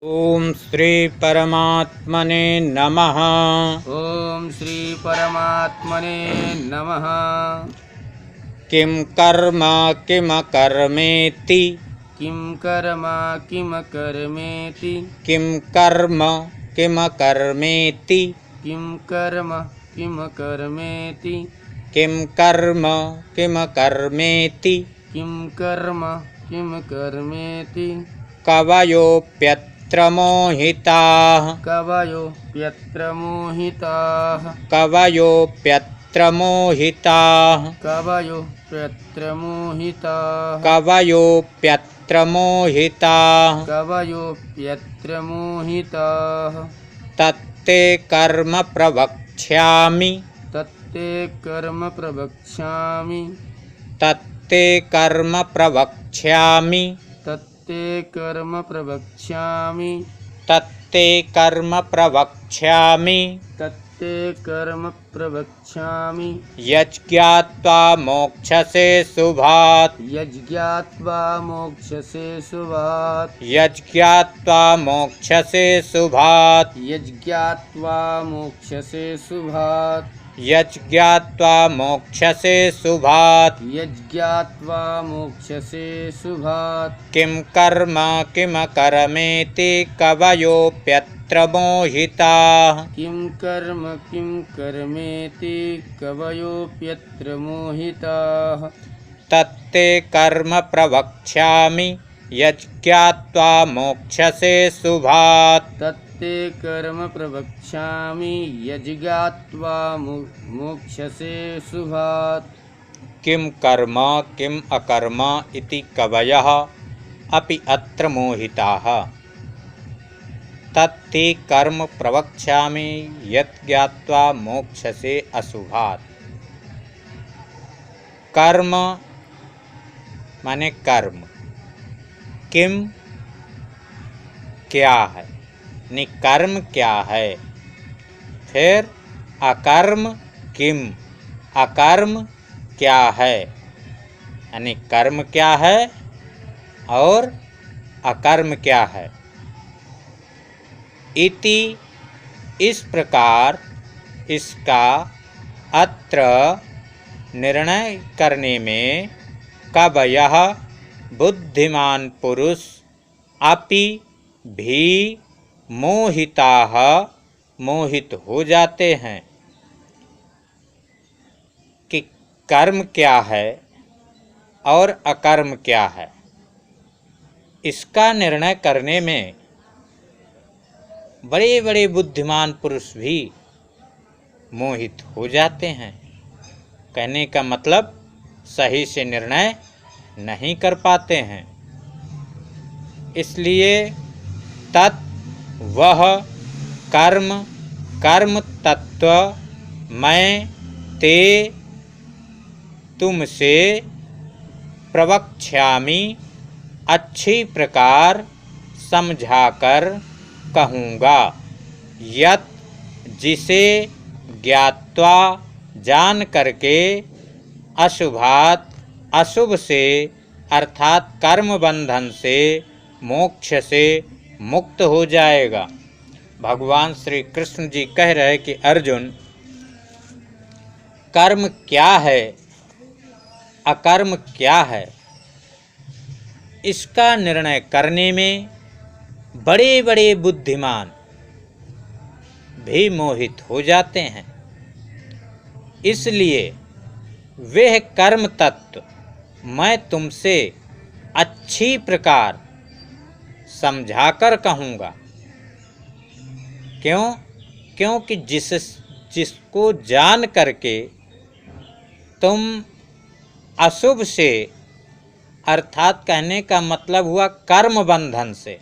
ओम श्री परमात्मने नमः। ओम श्री परमात्मने नमः। किम कर्म किम कर्मेति किं कर्म किम कर्मेति किम कर्म किम कर्मेति किं कर्म किम कर्मेति किम कर्म किम कर्मेति किं कर्म किम कर्मेति कवयोप्यत्र मोहिताः कवयोऽप्यत्र मोहिताः कवयोप्यत्र मोहिताः कवयोऽप्यत्र मोहिताः कवयोप्यत्र मोहिताः कवयोऽप्यत्र मोहिताः तत्ते कर्म प्रवक्ष्यामि तत्ते कर्म प्रवक्ष्यामि तत्ते कर्म प्रवक्ष्यामि तत्ते कर्म प्रवक्ष्यामि तत्ते कर्म प्रवक्ष्यामि तत्ते कर्म प्रवक्ष्यामि यज्ञात्वा मोक्षसे शुभात् यज्ञात्वा मोक्षसे शुभात् यज्ञात्वा मोक्षसे शुभात् यज्ञात्वा मोक्षसे शुभात् यज्ञात्वा मोक्षसे शुभात् यज्ञात्वा मोक्षसे शुभात् किं कर्म किम कर्मेति कवयोप्यत्र मोहिताः किं कर्म किं कर्मेति कवयोऽप्यत्र मोहिताः तत्ते कर्म प्रवक्ष्यामि यज्ञात्वा मोक्षसे शुभात् तत्ते कर्म प्रवक्ष्यामि यज्ञात्वा मोक्षसे शुभात् किं कर्म किम अकर्म इति कवयः अपि अत्र मोहिताः तत्ते कर्म प्रवक्ष्यामि यज्ञात्वा मोक्षसे अशुभात्। कर्म माने कर्म, किम क्या है, कर्म क्या है, फिर अकर्म किम, अकर्म क्या है, यानी कर्म क्या है और अकर्म क्या है। इति इस प्रकार इसका अत्र निर्णय करने में कवयः बुद्धिमान पुरुष अपि भी मोहिताः मोहित हो जाते हैं कि कर्म क्या है और अकर्म क्या है। इसका निर्णय करने में बड़े बड़े बुद्धिमान पुरुष भी मोहित हो जाते हैं। कहने का मतलब सही से निर्णय नहीं कर पाते हैं। इसलिए तत् वह कर्म कर्म तत्व मैं ते तुमसे प्रवक्ष्यामि अच्छी प्रकार समझाकर कहूँगा, यत् जिसे ज्ञात्वा जान करके अशुभात अशुभ से अर्थात कर्म बंधन से मोक्ष से मुक्त हो जाएगा। भगवान श्री कृष्ण जी कह रहे कि अर्जुन, कर्म क्या है अकर्म क्या है, इसका निर्णय करने में बड़े बड़े बुद्धिमान भी मोहित हो जाते हैं। इसलिए वह कर्म तत्व मैं तुमसे अच्छी प्रकार समझाकर कहूँगा। क्यों? क्योंकि जिसको जान करके तुम अशुभ से अर्थात कहने का मतलब हुआ कर्म बंधन से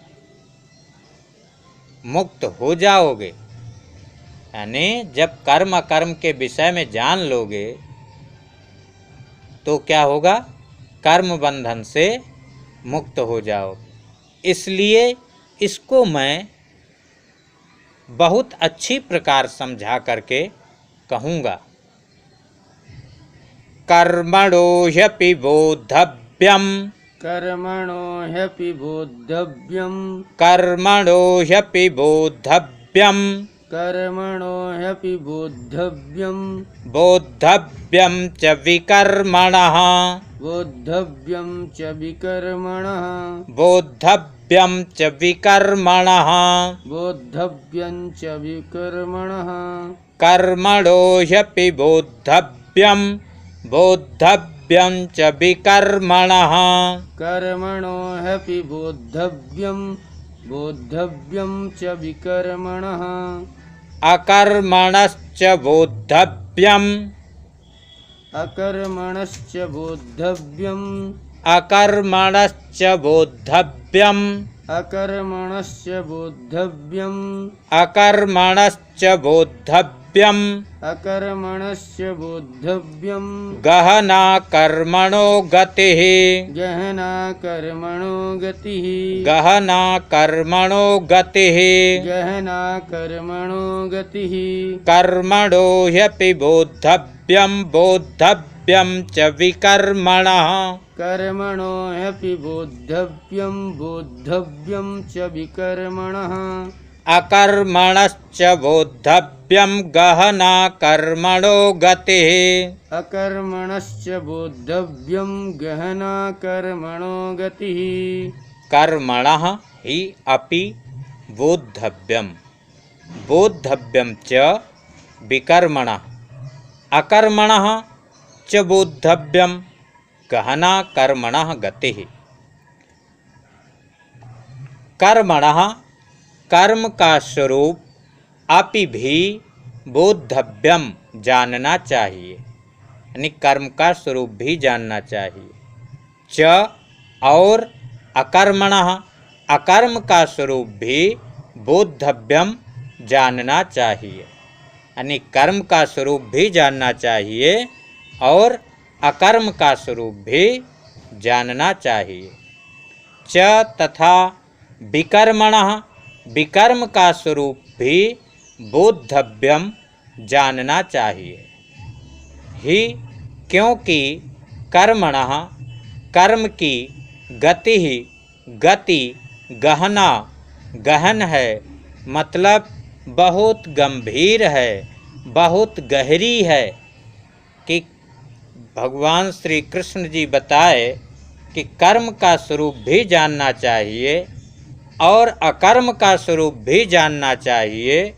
मुक्त हो जाओगे। यानी जब कर्म अकर्म के विषय में जान लोगे तो क्या होगा, कर्म बंधन से मुक्त हो जाओगे। इसलिए इसको मैं बहुत अच्छी प्रकार समझा करके कहूँगा। कर्मणो ह्यपि बोद्धव्यम कर्मणो ह्यपि बोद्धव्यं कर्मणो ह्यपि बोद्धव्यं कर्मणो ह्यपि बोद्धव्यं बोद्धव्यं च विकर्मणः बोद्धव्यं च विकर्मणः बोद्धव्यं च विकर्मणः बोद्धव्यं च विकर्मणः कर्मणो ह्यपि बोद्धव्यं बोद्धव्यं च विकर्मणः कर्मणो ह्यपि बोद्धव्यं बोद्धव्यं च विकर्मणः अकर्मणश्च बोद्धव्यम् अकर्मणश्च बोद्धव्यम् अकर्मणश्च बोद्धव्यम् अकर्मणश्च बोद्धव्यम् अकर्मणश्च बोद्धव्यम् अकर्मणश्च बोद्धव्यम् गहना कर्मणो गतिः गहना कर्मणो गतिः गहना कर्मणो गतिः गहना कर्मणो गतिः कर्मणो ह्यपि बोद्धव्यं बोद्धव्यं च विकर्मणः कर्मणो ह्यपि बोद्धव्यं बोद्धव्यं च विकर्मणः अकर्मणश्च बोद्धव्यं गहना कर्मणो गतिः अकर्मणश्च बोद्धव्यं गहना कर्मणो गतिः कर्मणः हि अपि बोद्धव्यं बोद्धव्यं च विकर्मणः अकर्मणः च बोद्धव्यं गहना कर्मणः गतिः कर्मणः कर्म का स्वरूप अपि भी बोद्धव्यम जानना चाहिए, यानी कर्म का स्वरूप भी जानना चाहिए। च और अकर्मणः अकर्म का स्वरूप भी बोद्धव्यम जानना चाहिए, यानी कर्म का स्वरूप भी जानना चाहिए और अकर्म का स्वरूप भी जानना चाहिए। च तथा विकर्मणः विकर्म का स्वरूप भी बोद्धव्यम जानना चाहिए ही, क्योंकि कर्मणः कर्म की गति ही गति गहना गहन है, मतलब बहुत गंभीर है, बहुत गहरी है। कि भगवान श्री कृष्ण जी बताए कि कर्म का स्वरूप भी जानना चाहिए और अकर्म का स्वरूप भी जानना चाहिए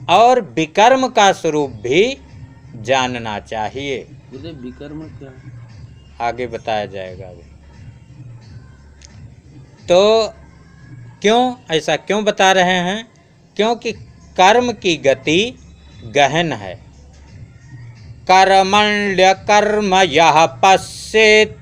और विकर्म का स्वरूप भी जानना चाहिए। विकर्म क्या है? आगे बताया जाएगा अभी। तो क्यों ऐसा क्यों बता रहे हैं? क्योंकि कर्म की गति गहन है। कर्मण्य कर्म यः पश्येत्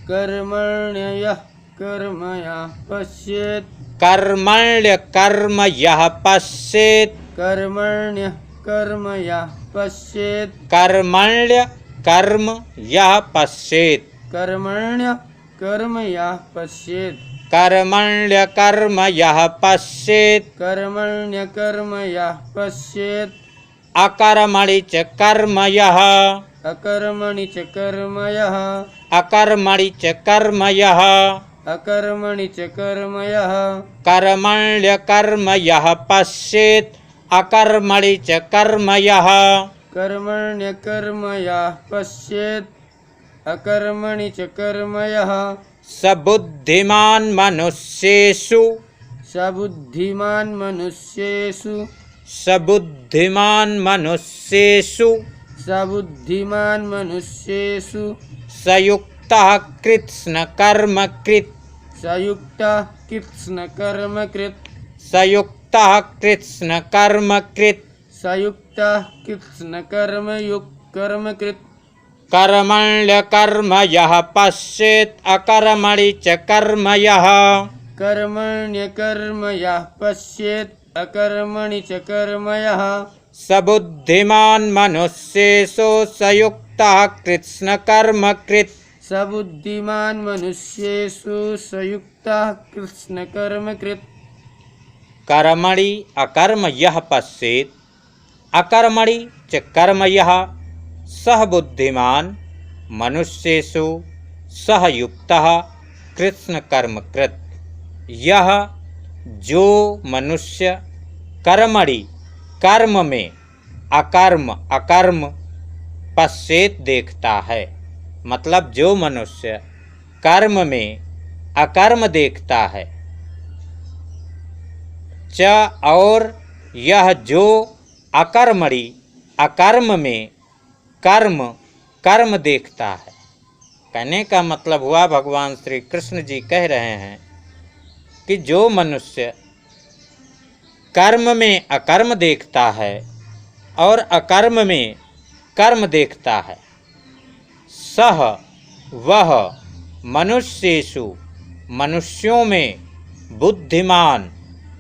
कर्मण्यः कर्म यः पश्येत् कर्मण्य कर्म यः पश्येत् कर्मण्यः कर्म यः पश्येत् कर्मण्य कर्म यः पश्येत् कर्मण्यः कर्म यः पश्येत् कर्मण्य कर्म यः पश्येत् कर्मण्य कर्म यः पश्येत् अकर्मणि च कर्म यः अकर्मणि च कर्म यः अकर्मणि च कर्म यः अकर्मणि च कर्म यः कर्मण्य कर्म यः पश्येत् अकर्मणि च कर्म यः कर्मण्य कर्म यः पश्येत् अकर्मणि च कर्म यः स बुद्धिमान् मनुष्येषु सबुद्धिमान् मनुष्येषु सबुद्धिमान् मनुष्येषु सबुद्धिमान् मनुष्येषु सयुक्तः कृत्स्न कर्म कृत् सयुक्तः कृत्स्न कर्म कृत् सयुक्तः कृत्स्न कर्म कृत् सयुक्तः कृत्स्न कर्म कृत् कर्मण्य कर्म यः पश्येत् अकर्मणि च कर्म यः कर्मण्य कर्म यः पश्येत् अकर्मणि च कर्म यः सबुद्धिमान् मनुष्येषु सयुक्तः कृत्स्न कर्म कृत् सबुद्धिमान् मनुष्येषु सयुक्तः कृत्स्न कर्म कृत् कर्मणि अकर्म यः पश्येत् अकर्मणि च कर्म यः सह बुद्धिमान् मनुष्येषु सह युक्तः कृष्ण कर्म कृत। यह जो मनुष्य कर्मणि कर्म में अकर्म पश्चेत देखता है, मतलब जो मनुष्य कर्म में अकर्म देखता है, च और यह जो अकर्मणि अकर्म में कर्म देखता है। कहने का मतलब हुआ भगवान श्री कृष्ण जी कह रहे हैं कि जो मनुष्य कर्म में अकर्म देखता है और अकर्म में कर्म देखता है, सह वह मनुष्येषु मनुष्यों में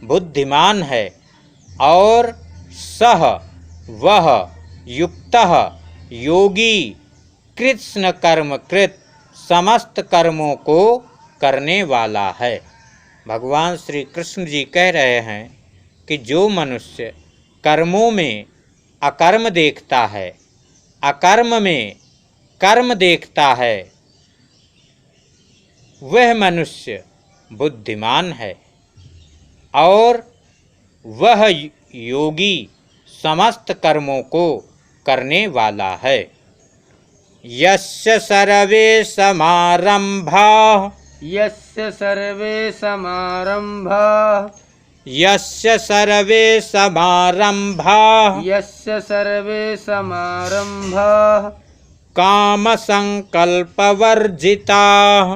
बुद्धिमान है, और सह वह युक्तः योगी कृष्ण कर्म कृत समस्त कर्मों को करने वाला है। भगवान श्री कृष्ण जी कह रहे हैं कि जो मनुष्य कर्मों में अकर्म देखता है, अकर्म में कर्म देखता है, वह मनुष्य बुद्धिमान है और वह योगी समस्त कर्मों को करने वाला है। यस्य सर्वे समारंभाः यस्य सर्वे समारंभाः कामसंकल्पवर्जिताः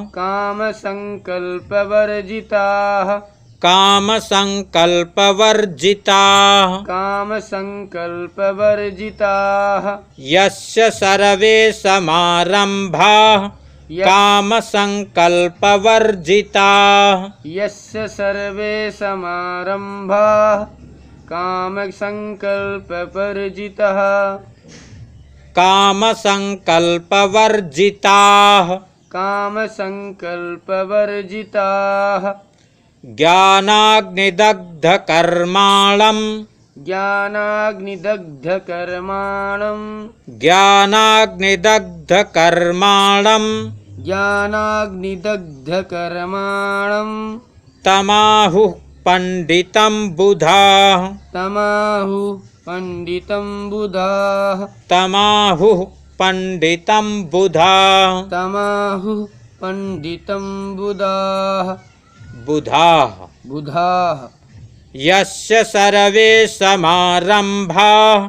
यस्य सर्वे समारंभाः कामसंकल्पवर्जिताः यस्य सर्वे समारंभाः कामसंकल्पवर्जिताः ज्ञानाग्निदग्धकर्माणं तमाहुः पंडितं बुधाः बुधाः यस्य सर्वे समारंभाः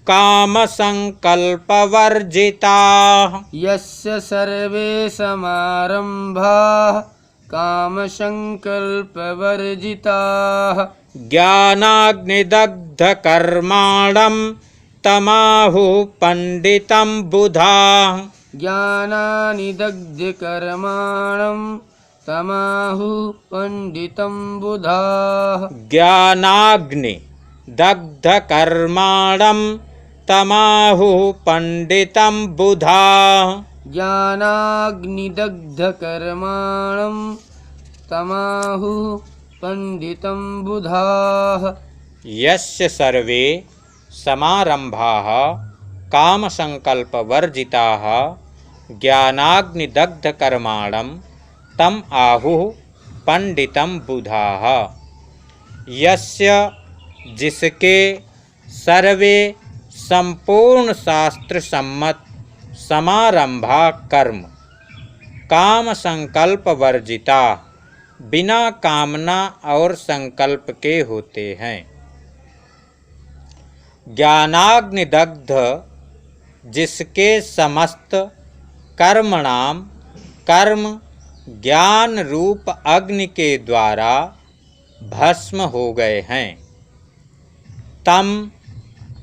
कामसंकल्पवर्जिताः यस्य सर्वे समारंभाः कामसंकल्पवर्जिताः ज्ञानाग्निदग्धकर्माणं तमाहुः पंडितं बुधाः ज्ञानाग्निदग्धकर्माणं तमाहुः पंडितं बुधाः ज्ञानाग्निदग्धकर्माणं तमाहुः पंडितं बुधाः ज्ञानाग्निदग्धकर्माणं तमाहुः पंडितं बुधाः यस्य सर्वे समारंभाः कामसंकल्पवर्जिताः ज्ञानाग्निदग्धकर्माणं तम आहुः पंडितं बुधाः। यस्य जिसके सर्वे संपूर्ण शास्त्र सम्मत समारंभा कर्म काम संकल्प वर्जिता बिना कामना और संकल्प के होते हैं। ज्ञानाग्निदग्ध जिसके समस्त कर्मणाम कर्म ज्ञान रूप अग्नि के द्वारा भस्म हो गए हैं, तम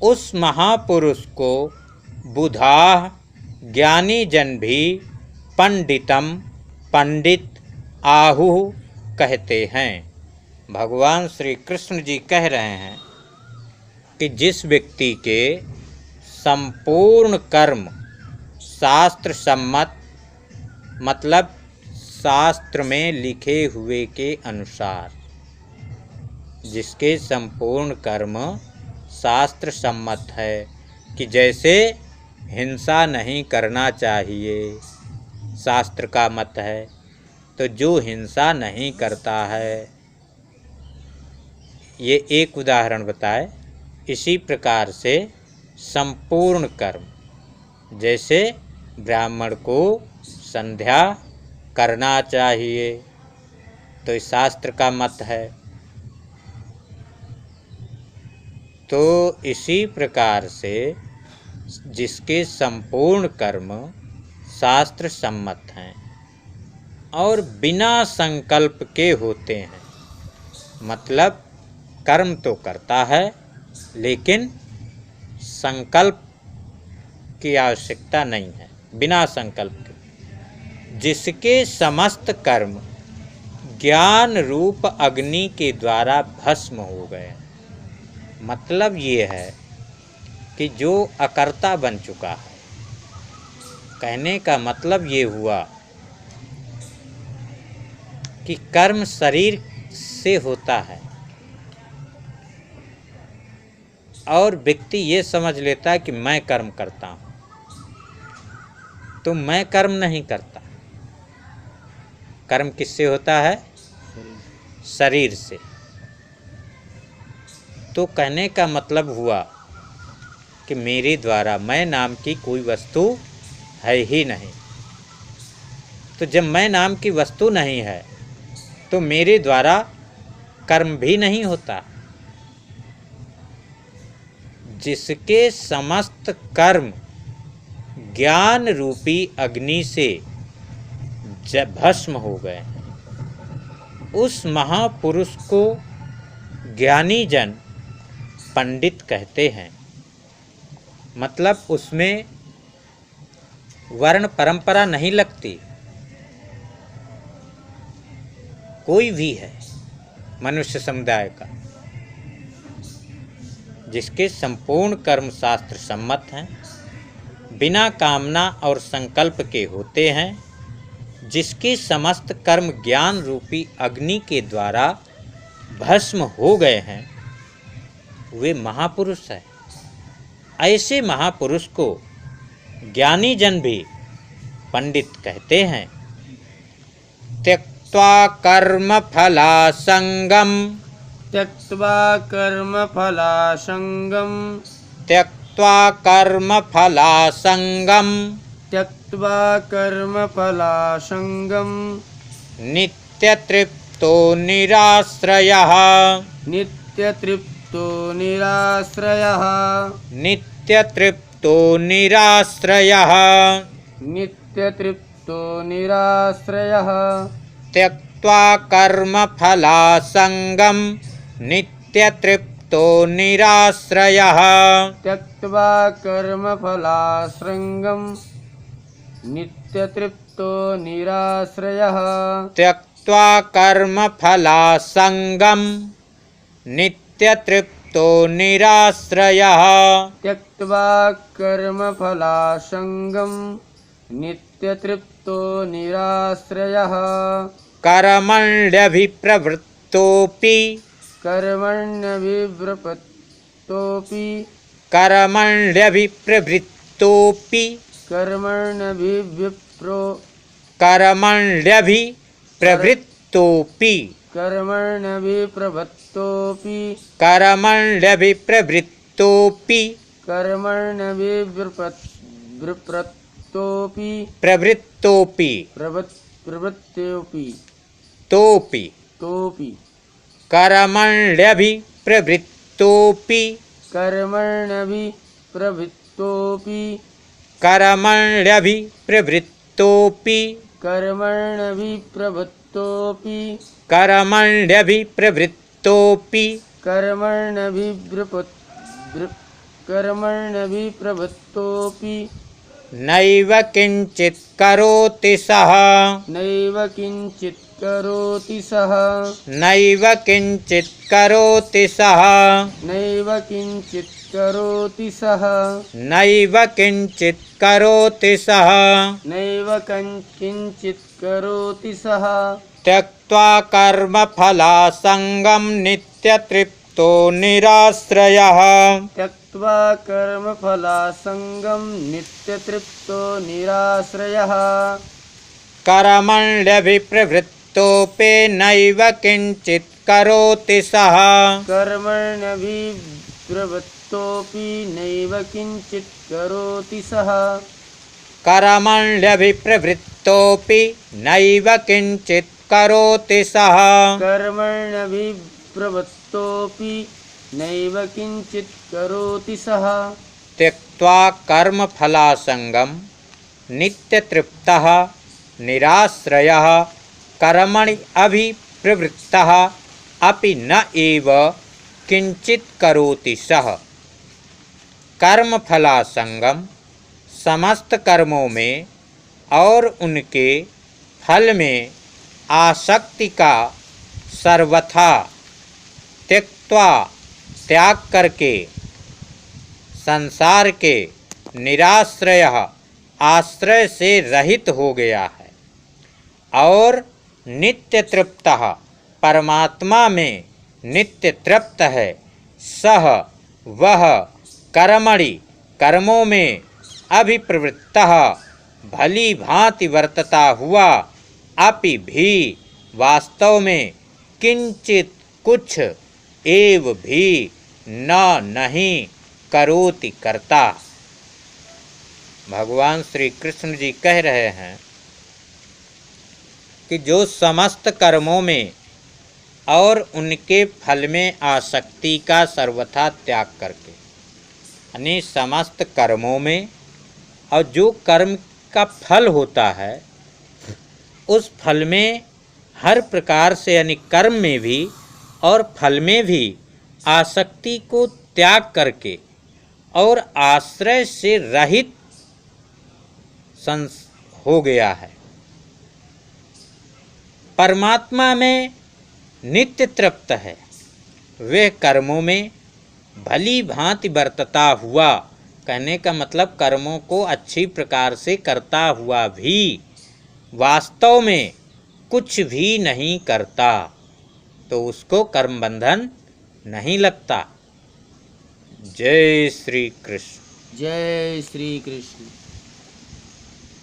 उस महापुरुष को बुधाः ज्ञानी जन भी पंडितम पंडित आहुः कहते हैं। भगवान श्री कृष्ण जी कह रहे हैं कि जिस व्यक्ति के संपूर्ण कर्म शास्त्र सम्मत मतलब शास्त्र में लिखे हुए के अनुसार, जिसके संपूर्ण कर्म शास्त्र सम्मत है कि जैसे हिंसा नहीं करना चाहिए, शास्त्र का मत है, तो जो हिंसा नहीं करता है, ये एक उदाहरण बताए। इसी प्रकार से संपूर्ण कर्म, जैसे ब्राह्मण को संध्या करना चाहिए, तो इस शास्त्र का मत है। तो इसी प्रकार से जिसके संपूर्ण कर्म शास्त्र सम्मत हैं और बिना संकल्प के होते हैं, मतलब कर्म तो करता है लेकिन संकल्प की आवश्यकता नहीं है, बिना संकल्प के, जिसके समस्त कर्म ज्ञान रूप अग्नि के द्वारा भस्म हो गए। मतलब ये है कि जो अकर्ता बन चुका है। कहने का मतलब ये हुआ कि कर्म शरीर से होता है और व्यक्ति ये समझ लेता है कि मैं कर्म करता हूँ, तो मैं कर्म नहीं करता। कर्म किससे होता है? शरीर से। तो कहने का मतलब हुआ कि मेरे द्वारा मैं नाम की कोई वस्तु है ही नहीं। तो जब मैं नाम की वस्तु नहीं है तो मेरे द्वारा कर्म भी नहीं होता। जिसके समस्त कर्म ज्ञान रूपी अग्नि से जब भस्म हो गए, उस महापुरुष को ज्ञानी जन पंडित कहते हैं। मतलब उसमें वर्ण परंपरा नहीं लगती। कोई भी है मनुष्य समुदाय का, जिसके संपूर्ण कर्म शास्त्र सम्मत हैं, बिना कामना और संकल्प के होते हैं, जिसके समस्त कर्म ज्ञान रूपी अग्नि के द्वारा भस्म हो गए हैं, वे महापुरुष हैं। ऐसे महापुरुष को ज्ञानी जन भी पंडित कहते हैं। त्यक्त्वा कर्म फलासंगम, त्यक्त्वा कर्म फलासंगम, त्यक्त्वा कर्म फलासंगम, त्यक्त्वा कर्म फलासंगम, नित्यतृप्तो निराश्रयः, नित्यतृप्तो निराश्रयः, नित्यतृप्तो निराश्रयः, नित्यतृप्तो निराश्रयः, त्यक्त्वा कर्म फलासंगम नित्यतृप्तो निराश्रयः, त्यक्त्वा कर्म फलासंगम, नित्यतृप्तो निराश्रयः, त्यक्त्वा कर्म फलासंगम नित्यतृप्तो निराश्रयः, त्यक्त्वा कर्म फलासंगम, नित्यतृप्तो निराश्रयः, कर्मण्यभिप्रवृत्तोऽपि, कर्मण्यभिप्रवृत्तोऽपि, कर्मण्यभिप्रवृत्तोऽपि, कर्मण्यभिप्रवृत्तोऽपि, कर्मण्यभिप्रवृत्तोऽपि, कर्मण्यभिप्रवृत्तोऽपि, कर्मण्यभिप्रवृत्तोऽपि, प्रवृत्तोऽपि, प्रवृत्तोऽपि, तोऽपि, तोऽपि, कर्मण्यभिप्रवृत्तोऽपि, कर्मण्यभिप्रवृत्तोऽपि, कर्मण्यभिप्रवृत्तोऽपि, कर्मण्यभिप्रवृत्तोऽपि, कर्मण्यभिप्रवृत्तोऽपि, कर्मण्यभिप्रवृत्तोऽपि, नैव किञ्चित् करोति सः, नैव किञ्चित् करोति सः, नैव किञ्चित् करोति सः, नैव किञ्चित् करोति सः, नैव किञ्चित् करोति सः, नैव किञ्चित् करोति सः, त्यक्त्वा कर्मफलासंगं नित्यतृप्तो निराश्रयः, त्यक्त्वा कर्मफलासंगं नित्यतृप्तो निराश्रयः, कर्मण्यभिप्रवृत्तोऽपि नैव किञ्चित् करोति सः कर्मण्यभिप्रवृत्तोऽपि नैव किञ्चित् करोति सः कर्मण्यभिप्रवृत्तोऽपि नैव किञ्चित् करोति सः कर्मण्यभिप्रवृत्तोऽपि नैव किञ्चित् करोति सः त्यक्त्वा कर्मफलासङ्गं नित्यतृप्तः निराश्रयः कर्मणि अभिप्रवृत्तः अपि न एव किंचित करोति सः। कर्मफलासंगम समस्त कर्मों में और उनके फल में आसक्ति का सर्वथा त्यक्त्वा त्याग करके संसार के निराश्रय आश्रय से रहित हो गया है और नित्य तृप्त परमात्मा में नित्य तृप्त है। सह वह कर्मणि कर्मों में अभिप्रवृत्त भली भांति वर्तता हुआ अपि भी वास्तव में किंचित कुछ एव भी न नहीं करोति करता। भगवान श्री कृष्ण जी कह रहे हैं कि जो समस्त कर्मों में और उनके फल में आसक्ति का सर्वथा त्याग करके यानी समस्त कर्मों में और जो कर्म का फल होता है उस फल में हर प्रकार से यानी कर्म में भी और फल में भी आसक्ति को त्याग करके और आश्रय से रहित हो गया है। परमात्मा में नित्य तृप्त है। वे कर्मों में भली भांति बरतता हुआ कहने का मतलब कर्मों को अच्छी प्रकार से करता हुआ भी वास्तव में कुछ भी नहीं करता तो उसको कर्म बंधन नहीं लगता। जय श्री कृष्ण। जय श्री कृष्ण।